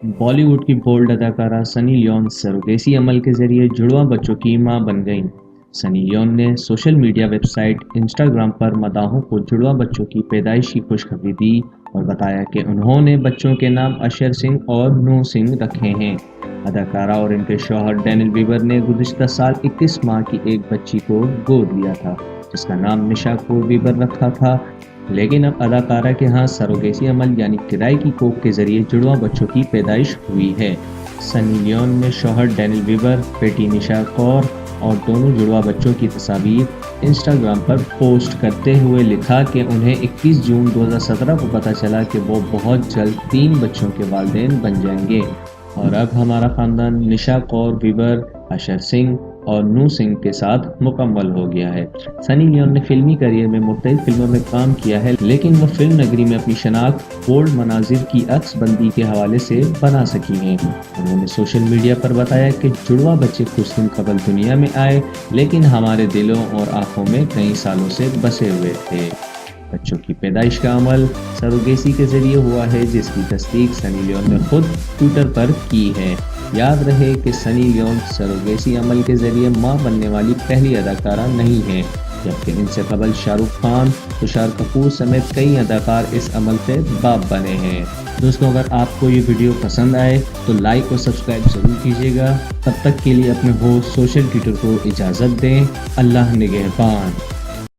बॉलीवुड की बोल्ड अदाकारा Sunny Leone surrogacy अमल के जरिए जुड़वा बच्चों की मां बन गईं। सनी लियोन ने सोशल मीडिया वेबसाइट इंस्टाग्राम पर मदाहों को जुड़वा बच्चों की पैदाइश की खुशखबरी दी और बताया कि उन्होंने बच्चों के नाम अशर सिंह और नूह सिंह रखे हैं। अदाकारा और इनके शौहर डैनियल बीबर ने गुज़िश्ता साल 21 माह की एक बच्ची को गोद लिया था, जिसका नाम निशा कौर बीबर रखा था। लेकिन अब अदाकारा के यहाँ सरोगेसी अमल यानी किराए की कोख के जरिए जुड़वा बच्चों की पैदाइश हुई है। सनी लियोन ने शौहर डैनियल बीबर, बेटी निशा कौर और दोनों जुड़वा बच्चों की तस्वीर इंस्टाग्राम पर पोस्ट करते हुए लिखा कि उन्हें 21 जून 2017 को पता चला कि वो बहुत जल्द 3 बच्चों के वालिदैन बन जाएंगे और अब हमारा ख़ानदान निशा कौर बीबर, अशर सिंह और नूह सिंह के साथ मुकम्मल हो गया है। सनी लियोन ने फिल्मी करियर में मुख्तलिफ फिल्मों में काम किया है, लेकिन वह फिल्म नगरी में अपनी शनाख्त बोल्ड मनाजिर की अक्सबंदी के हवाले से बना सकी हैं। उन्होंने सोशल मीडिया पर बताया कि जुड़वा बच्चे कुछ दिन कबल दुनिया में आए, लेकिन हमारे दिलों और आंखों में कई सालों से बसे हुए थे। बच्चों की पैदाइश का अमल सरोगेसी के जरिए हुआ है, जिसकी तस्दीक सनी लियोन ने खुद ट्विटर पर की है। याद रहे कि सनी लियोन सरोगेसी अमल के जरिए मां बनने वाली पहली अदाकारा नहीं है, जबकि इनसे कबल शाहरुख खान, तुषार कपूर समेत कई अदाकार इस अमल से बाप बने हैं। दोस्तों, अगर आपको ये वीडियो पसंद आए तो लाइक और सब्सक्राइब जरूर कीजिएगा। तब तक के लिए अपने होस्ट सोशल ट्विटर को इजाज़त दें। अल्लाह निगहबान।